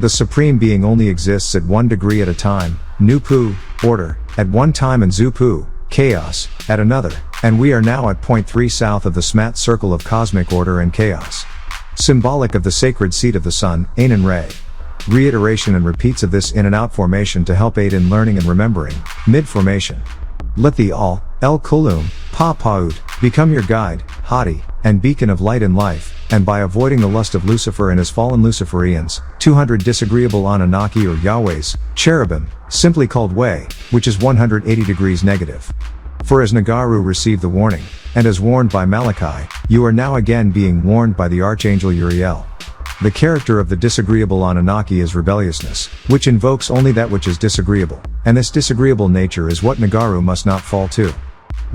The Supreme Being only exists at 1 degree at a time, NWPU, order, at one time, and ZUPU, chaos, at another, and we are now at point 3 south of the SMAT circle of cosmic order and chaos. Symbolic of the sacred seat of the sun, Ain and Re. Reiteration and repeats of this in and out formation to help aid in learning and remembering, mid-formation. Let the Al, El Kulum, Pa-Paut, become your guide, Hadi, and beacon of light and life, and by avoiding the lust of Lucifer and his fallen Luciferians, 200 disagreeable Anunnaki or Yahwehs, cherubim, simply called Way, which is 180 degrees negative. For as Nagaru received the warning, and as warned by Malachi, you are now again being warned by the Archangel Uriel. The character of the disagreeable Anunnaki is rebelliousness, which invokes only that which is disagreeable, and this disagreeable nature is what Nagaru must not fall to.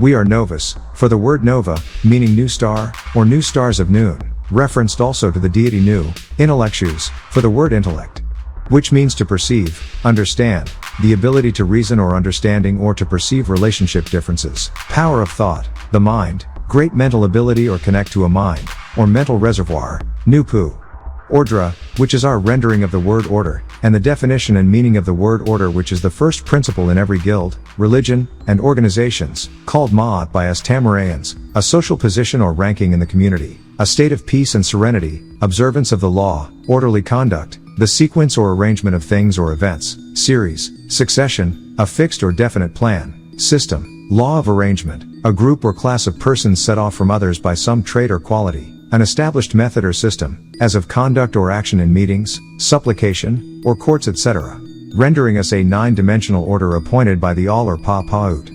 We are novus, for the word nova, meaning new star, or new stars of noon, referenced also to the deity Nu, intellectus, for the word intellect, which means to perceive, understand, the ability to reason or understanding or to perceive relationship differences, power of thought, the mind, great mental ability or connect to a mind, or mental reservoir, NWPU. Ordra, which is our rendering of the word order, and the definition and meaning of the word order, which is the first principle in every guild, religion, and organizations, called Ma'at by us Tamarayans, a social position or ranking in the community, a state of peace and serenity, observance of the law, orderly conduct, the sequence or arrangement of things or events, series, succession, a fixed or definite plan, system, law of arrangement, a group or class of persons set off from others by some trait or quality, an established method or system, as of conduct or action in meetings, supplication, or courts, etc., rendering us a 9-dimensional order appointed by the All or Pa-Paut.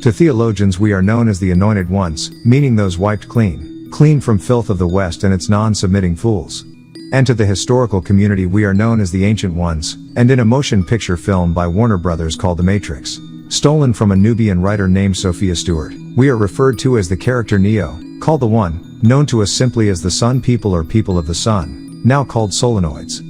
To theologians we are known as the Anointed Ones, meaning those wiped clean from filth of the West and its non-submitting fools. And to the historical community we are known as the Ancient Ones, and in a motion picture film by Warner Brothers called The Matrix, stolen from a Nubian writer named Sophia Stewart, we are referred to as the character Neo, called the One, known to us simply as the Sun People or People of the Sun, now called solenoids.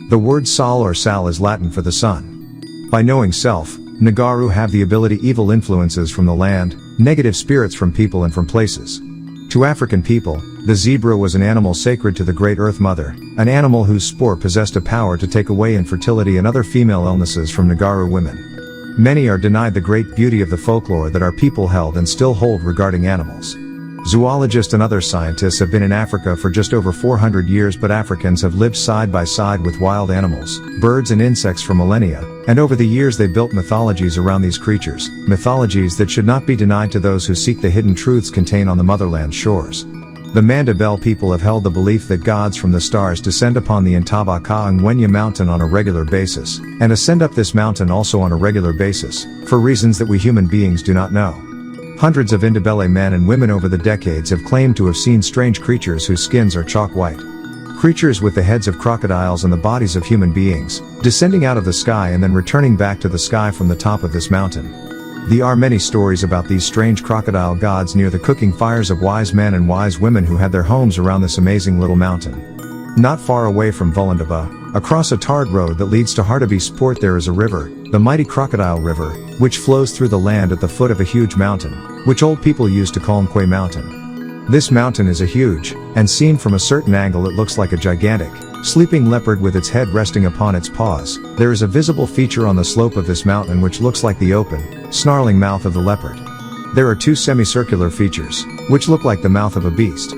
The word Sol or Sal is Latin for the sun. By knowing self, Nagaru have the ability evil influences from the land, negative spirits from people and from places. To African people, the zebra was an animal sacred to the Great Earth Mother, an animal whose spoor possessed a power to take away infertility and other female illnesses from Nagaru women. Many are denied the great beauty of the folklore that our people held and still hold regarding animals. Zoologists and other scientists have been in Africa for just over 400 years, but Africans have lived side by side with wild animals, birds and insects for millennia, and over the years they built mythologies around these creatures, mythologies that should not be denied to those who seek the hidden truths contained on the motherland's shores. The Mandabelle people have held the belief that gods from the stars descend upon the Ntabaka-Ngwenya mountain on a regular basis, and ascend up this mountain also on a regular basis, for reasons that we human beings do not know. Hundreds of Ndebele men and women over the decades have claimed to have seen strange creatures whose skins are chalk white. Creatures with the heads of crocodiles and the bodies of human beings, descending out of the sky and then returning back to the sky from the top of this mountain. There are many stories about these strange crocodile gods near the cooking fires of wise men and wise women who had their homes around this amazing little mountain. Not far away from Volendaba, across a tarred road that leads to Hardabeesport, there is a river, the mighty Crocodile River, which flows through the land at the foot of a huge mountain, which old people used to call Nkwe Mountain. This mountain is a huge, and seen from a certain angle it looks like a gigantic, sleeping leopard with its head resting upon its paws. There is a visible feature on the slope of this mountain which looks like the open, snarling mouth of the leopard. There are 2 semicircular features, which look like the mouth of a beast.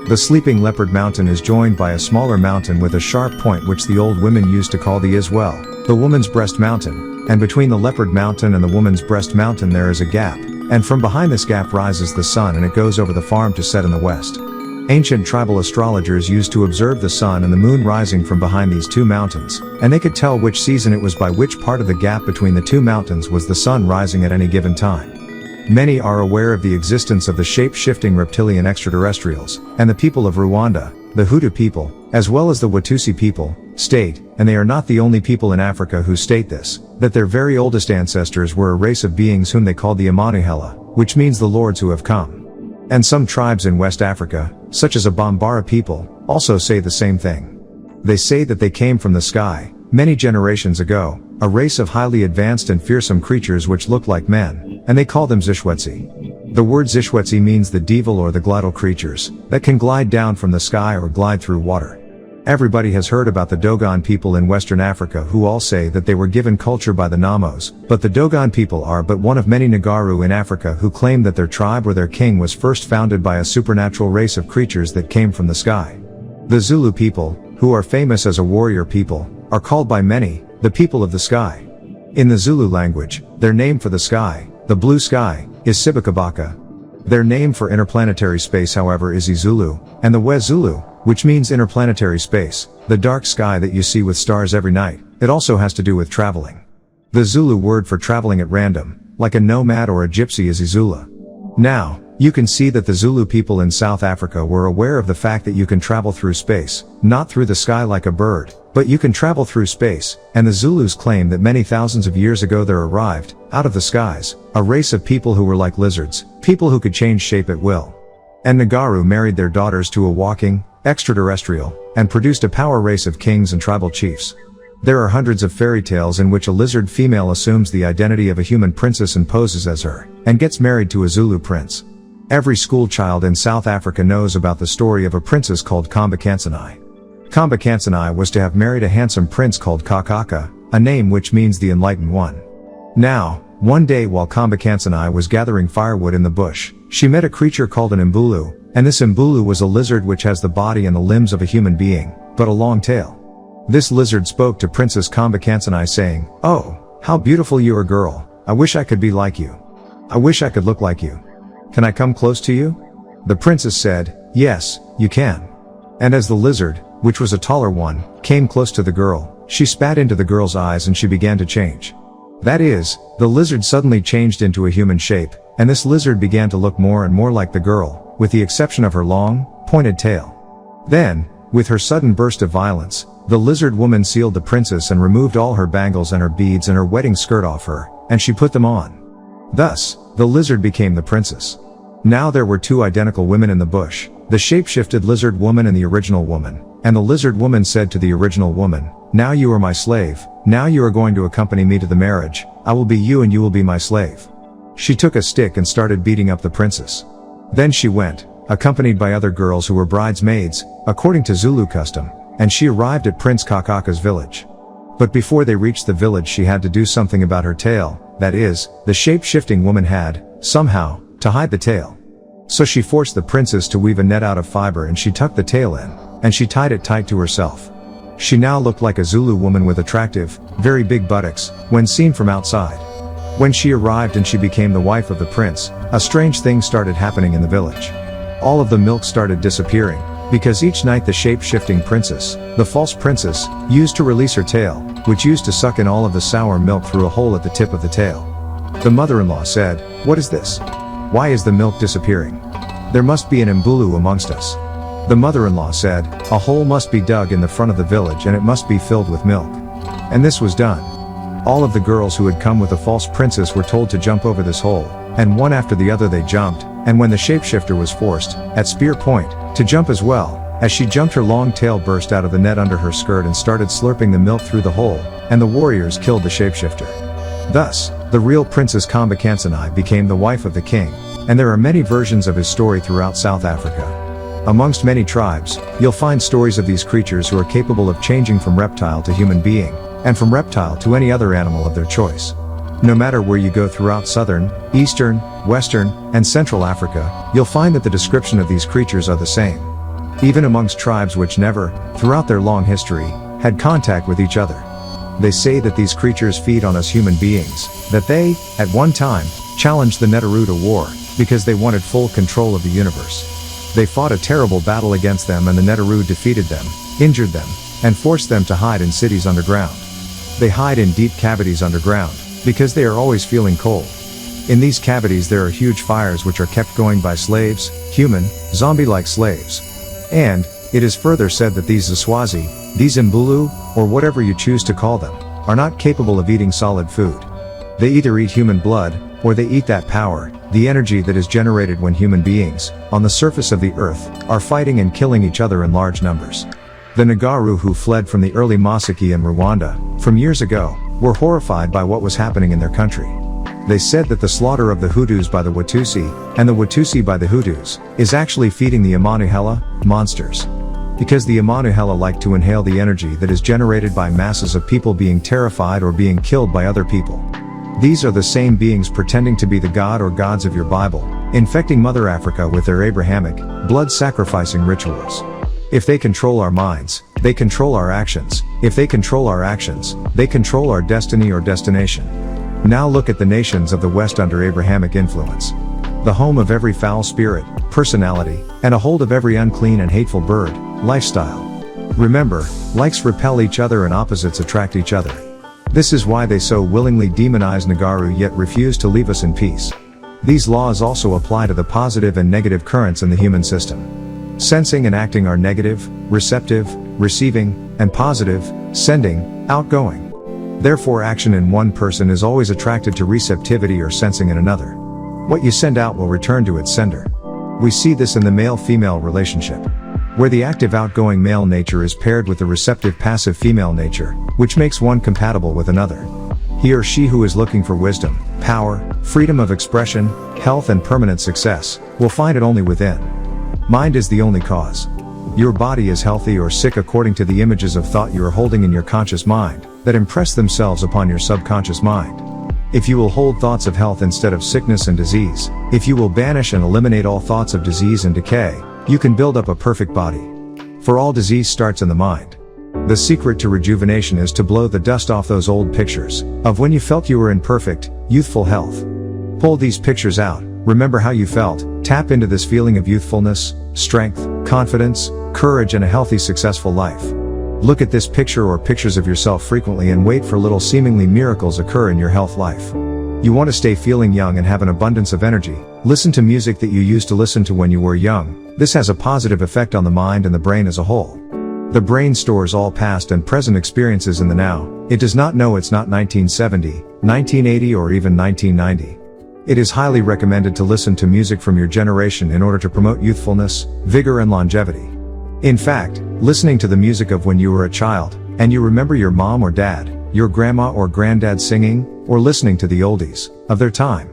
The sleeping leopard mountain is joined by a smaller mountain with a sharp point which the old women used to call the Iswell, the woman's breast mountain, and between the leopard mountain and the woman's breast mountain there is a gap, and from behind this gap rises the sun and it goes over the farm to set in the west. Ancient tribal astrologers used to observe the sun and the moon rising from behind these 2 mountains, and they could tell which season it was by which part of the gap between the 2 mountains was the sun rising at any given time. Many are aware of the existence of the shape-shifting reptilian extraterrestrials, and the people of Rwanda, the Hutu people, as well as the Watusi people, state, and they are not the only people in Africa who state this, that their very oldest ancestors were a race of beings whom they called the Amanuhela, which means the lords who have come. And some tribes in West Africa, such as a Bambara people, also say the same thing. They say that they came from the sky, many generations ago, a race of highly advanced and fearsome creatures which look like men, and they call them Zishwetsi. The word Zishwetsi means the devil or the glidal creatures, that can glide down from the sky or glide through water. Everybody has heard about the Dogon people in Western Africa who all say that they were given culture by the Namos, but the Dogon people are but one of many Nagaru in Africa who claim that their tribe or their king was first founded by a supernatural race of creatures that came from the sky. The Zulu people, who are famous as a warrior people, are called by many, the people of the sky. In the Zulu language, their name for the sky, the blue sky, is Sibakabaka. Their name for interplanetary space however is Izulu, and the Wezulu, which means interplanetary space, the dark sky that you see with stars every night. It also has to do with traveling. The Zulu word for traveling at random, like a nomad or a gypsy, is Izula. Now, you can see that the Zulu people in South Africa were aware of the fact that you can travel through space, not through the sky like a bird, but you can travel through space, and the Zulus claim that many thousands of years ago there arrived, out of the skies, a race of people who were like lizards, people who could change shape at will. And Nagaru married their daughters to a walking, extraterrestrial, and produced a power race of kings and tribal chiefs. There are hundreds of fairy tales in which a lizard female assumes the identity of a human princess and poses as her, and gets married to a Zulu prince. Every school child in South Africa knows about the story of a princess called Kamba Kansanai. Kamba Kansanai was to have married a handsome prince called Kakaka, a name which means the enlightened one. Now, one day while Kamba Kansanai was gathering firewood in the bush, she met a creature called an Mbulu, and this Mbulu was a lizard which has the body and the limbs of a human being, but a long tail. This lizard spoke to Princess Kamba Kansanai saying, "Oh, how beautiful you are, girl. I wish I could be like you. I wish I could look like you. Can I come close to you?" The princess said, "Yes, you can." And as the lizard, which was a taller one, came close to the girl, she spat into the girl's eyes and she began to change. That is, the lizard suddenly changed into a human shape, and this lizard began to look more and more like the girl, with the exception of her long, pointed tail. Then, with her sudden burst of violence, the lizard woman sealed the princess and removed all her bangles and her beads and her wedding skirt off her, and she put them on. Thus, the lizard became the princess. Now there were two identical women in the bush, the shape-shifted lizard woman and the original woman, and the lizard woman said to the original woman, "Now you are my slave, now you are going to accompany me to the marriage, I will be you and you will be my slave." She took a stick and started beating up the princess. Then she went, accompanied by other girls who were bridesmaids, according to Zulu custom, and she arrived at Prince Kakaka's village. But before they reached the village she had to do something about her tail, that is, the shape-shifting woman had, somehow, to hide the tail. So she forced the princess to weave a net out of fiber and she tucked the tail in, and she tied it tight to herself. She now looked like a Zulu woman with attractive, very big buttocks, when seen from outside. When she arrived and she became the wife of the prince, a strange thing started happening in the village. All of the milk started disappearing, because each night the shape-shifting princess, the false princess, used to release her tail, which used to suck in all of the sour milk through a hole at the tip of the tail. The mother-in-law said, "What is this? Why is the milk disappearing? There must be an Mbulu amongst us." The mother-in-law said, "A hole must be dug in the front of the village and it must be filled with milk." And this was done. All of the girls who had come with the false princess were told to jump over this hole, and one after the other they jumped, and when the shapeshifter was forced, at spear point, to jump as well, as she jumped her long tail burst out of the net under her skirt and started slurping the milk through the hole, and the warriors killed the shapeshifter. Thus, the real Princess Kamba Kansanai became the wife of the king, and there are many versions of his story throughout South Africa. Amongst many tribes, you'll find stories of these creatures who are capable of changing from reptile to human being, and from reptile to any other animal of their choice. No matter where you go throughout southern, eastern, western, and central Africa, you'll find that the description of these creatures are the same. Even amongst tribes which never, throughout their long history, had contact with each other. They say that these creatures feed on us human beings, that they, at one time, challenged the Netaru to war, because they wanted full control of the universe. They fought a terrible battle against them and the Netaru defeated them, injured them, and forced them to hide in cities underground. They hide in deep cavities underground, because they are always feeling cold. In these cavities there are huge fires which are kept going by slaves, human, zombie-like slaves. And, it is further said that these Zaswazi, these Mbulu, or whatever you choose to call them, are not capable of eating solid food. They either eat human blood, or they eat that power, the energy that is generated when human beings, on the surface of the earth, are fighting and killing each other in large numbers. The Nagaru who fled from the early Masaki and Rwanda, from years ago, were horrified by what was happening in their country. They said that the slaughter of the Hutus by the Watusi, and the Watusi by the Hutus, is actually feeding the Amanuhela, monsters. Because the Amanuhela like to inhale the energy that is generated by masses of people being terrified or being killed by other people. These are the same beings pretending to be the god or gods of your Bible, infecting Mother Africa with their Abrahamic, blood-sacrificing rituals. If they control our minds, they control our actions. If they control our actions, they control our destiny or destination. Now look at the nations of the West under Abrahamic influence. The home of every foul spirit, personality, and a hold of every unclean and hateful bird, lifestyle. Remember, likes repel each other and opposites attract each other. This is why they so willingly demonize Negaru yet refuse to leave us in peace. These laws also apply to the positive and negative currents in the human system. Sensing and acting are negative, receptive, receiving, and positive, sending, outgoing. Therefore action in one person is always attracted to receptivity or sensing in another. What you send out will return to its sender. We see this in the male-female relationship, where the active outgoing male nature is paired with the receptive passive female nature, which makes one compatible with another. He or she who is looking for wisdom, power, freedom of expression, health and permanent success, will find it only within. Mind is the only cause. Your body is healthy or sick according to the images of thought you are holding in your conscious mind, that impress themselves upon your subconscious mind. If you will hold thoughts of health instead of sickness and disease, if you will banish and eliminate all thoughts of disease and decay, you can build up a perfect body. For all disease starts in the mind. The secret to rejuvenation is to blow the dust off those old pictures of when you felt you were in perfect, youthful health. Pull these pictures out, remember how you felt, tap into this feeling of youthfulness, strength, confidence, courage and a healthy successful life. Look at this picture or pictures of yourself frequently and wait for little seemingly miracles occur in your health life. You want to stay feeling young and have an abundance of energy, listen to music that you used to listen to when you were young. This has a positive effect on the mind and the brain as a whole. The brain stores all past and present experiences in the now. It does not know it's not 1970, 1980 or even 1990. It is highly recommended to listen to music from your generation in order to promote youthfulness, vigor and longevity. In fact, listening to the music of when you were a child, and you remember your mom or dad, your grandma or granddad singing, or listening to the oldies of their time.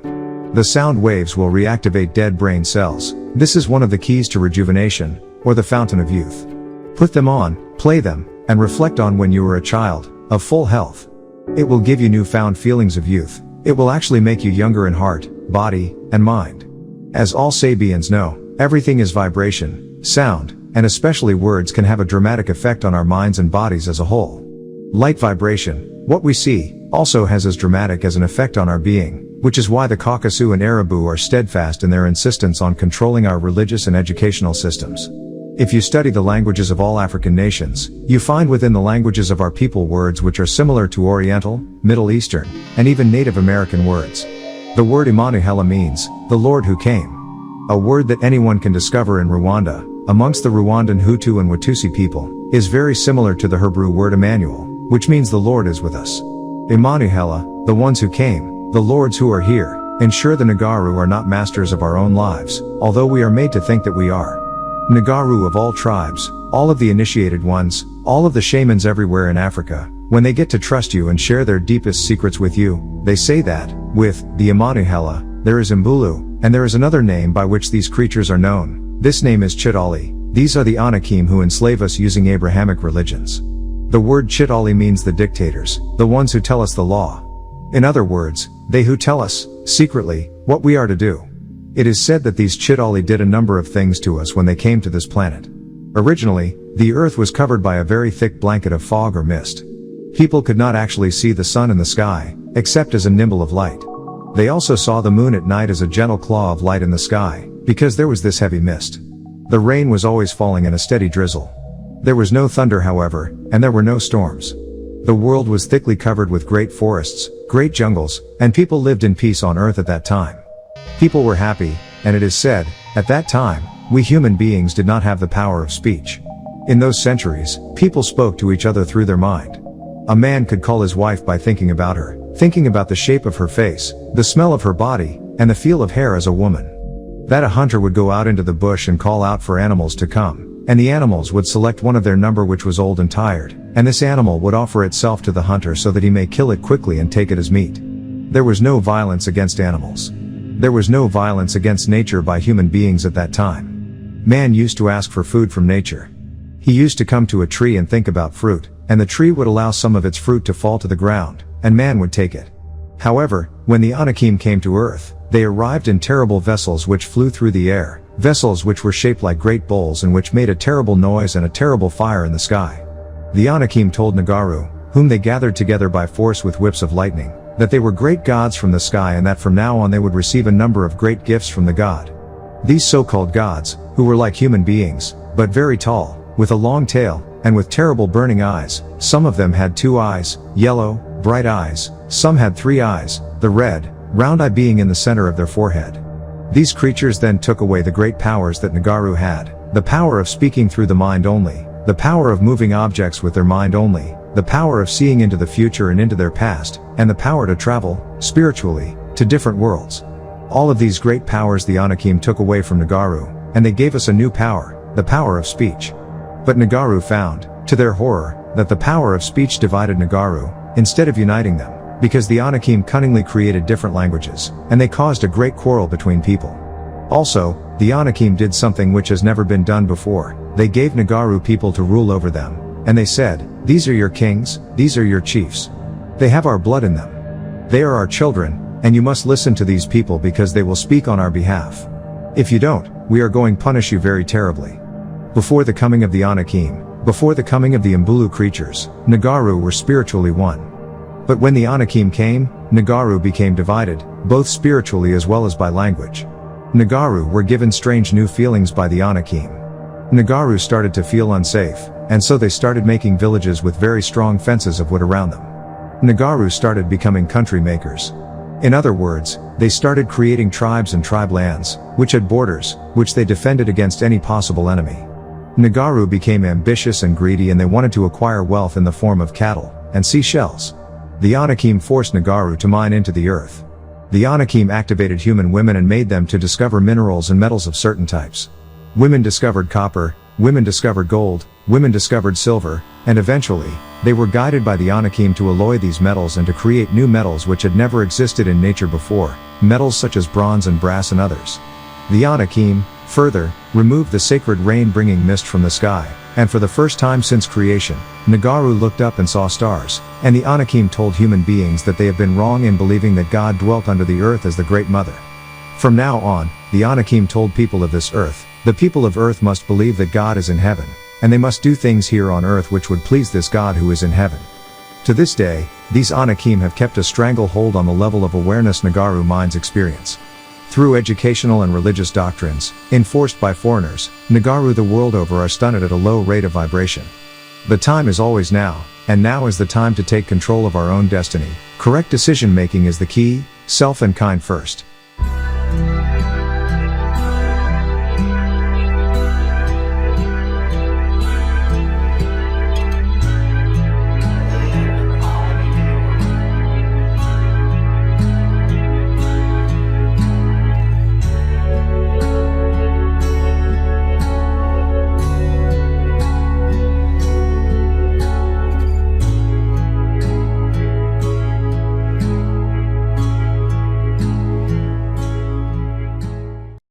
The sound waves will reactivate dead brain cells. This is one of the keys to rejuvenation, or the fountain of youth. Put them on, play them, and reflect on when you were a child, of full health. It will give you newfound feelings of youth. It will actually make you younger in heart, body, and mind. As all Sabians know, everything is vibration, sound, and especially words can have a dramatic effect on our minds and bodies as a whole. Light vibration, what we see, also has as dramatic as an effect on our being, which is why the Caucasus and Arabu are steadfast in their insistence on controlling our religious and educational systems. If you study the languages of all African nations, you find within the languages of our people words which are similar to Oriental, Middle Eastern, and even Native American words. The word Immanuhela means, the Lord who came. A word that anyone can discover in Rwanda, amongst the Rwandan Hutu and Watusi people, is very similar to the Hebrew word Emmanuel, which means the Lord is with us. Immanuhela, the ones who came, the lords who are here, ensure the Negaru are not masters of our own lives, although we are made to think that we are. Negaru of all tribes, all of the initiated ones, all of the shamans everywhere in Africa, when they get to trust you and share their deepest secrets with you, they say that, with the Immanuhela, there is Mbulu, and there is another name by which these creatures are known. This name is Chitali. These are the Anakim who enslave us using Abrahamic religions. The word Chitali means the dictators, the ones who tell us the law. In other words, they who tell us, secretly, what we are to do. It is said that these Chitali did a number of things to us when they came to this planet. Originally, the earth was covered by a very thick blanket of fog or mist. People could not actually see the sun in the sky, except as a nimble of light. They also saw the moon at night as a gentle claw of light in the sky, because there was this heavy mist. The rain was always falling in a steady drizzle. There was no thunder, however, and there were no storms. The world was thickly covered with great forests, great jungles, and people lived in peace on earth at that time. People were happy, and it is said, at that time, we human beings did not have the power of speech. In those centuries, people spoke to each other through their mind. A man could call his wife by thinking about her, thinking about the shape of her face, the smell of her body, and the feel of hair as a woman. That a hunter would go out into the bush and call out for animals to come, and the animals would select one of their number which was old and tired, and this animal would offer itself to the hunter so that he may kill it quickly and take it as meat. There was no violence against animals. There was no violence against nature by human beings at that time. Man used to ask for food from nature. He used to come to a tree and think about fruit, and the tree would allow some of its fruit to fall to the ground, and man would take it. However, when the Anakim came to earth, they arrived in terrible vessels which flew through the air, vessels which were shaped like great bowls and which made a terrible noise and a terrible fire in the sky. The Anakim told Nagaru, whom they gathered together by force with whips of lightning, that they were great gods from the sky and that from now on they would receive a number of great gifts from the god. These so-called gods, who were like human beings, but very tall, with a long tail, and with terrible burning eyes, some of them had 2 eyes, yellow, bright eyes, some had 3 eyes, the red, round eye being in the center of their forehead. These creatures then took away the great powers that Nagaru had, the power of speaking through the mind only, the power of moving objects with their mind only, the power of seeing into the future and into their past, and the power to travel, spiritually, to different worlds. All of these great powers the Anakim took away from Nagaru, and they gave us a new power, the power of speech. But Nagaru found, to their horror, that the power of speech divided Nagaru, instead of uniting them, because the Anakim cunningly created different languages, and they caused a great quarrel between people. Also, the Anakim did something which has never been done before. They gave Nagaru people to rule over them, and they said, "These are your kings, these are your chiefs. They have our blood in them. They are our children, and you must listen to these people because they will speak on our behalf. If you don't, we are going to punish you very terribly." Before the coming of the Anakim, before the coming of the Mbulu creatures, Nagaru were spiritually one. But when the Anakim came, Nagaru became divided, both spiritually as well as by language. Nagaru were given strange new feelings by the Anakim. Nagaru started to feel unsafe, and so they started making villages with very strong fences of wood around them. Nagaru started becoming country makers. In other words, they started creating tribes and tribe lands, which had borders, which they defended against any possible enemy. Nagaru became ambitious and greedy and they wanted to acquire wealth in the form of cattle and seashells. The Anakim forced Nagaru to mine into the earth. The Anakim activated human women and made them to discover minerals and metals of certain types. Women discovered copper, women discovered gold, women discovered silver, and eventually, they were guided by the Anakim to alloy these metals and to create new metals which had never existed in nature before, metals such as bronze and brass and others. The Anakim, further, removed the sacred rain-bringing mist from the sky, and for the first time since creation, Nagaru looked up and saw stars, and the Anakim told human beings that they have been wrong in believing that God dwelt under the earth as the Great Mother. From now on, the Anakim told people of this earth, the people of earth must believe that God is in heaven, and they must do things here on earth which would please this God who is in heaven. To this day, these Anakim have kept a stranglehold on the level of awareness Nagaru minds experience. Through educational and religious doctrines, enforced by foreigners, Nagaru the world over are stunned at a low rate of vibration. The time is always now, and now is the time to take control of our own destiny. Correct decision making is the key, self and kind first.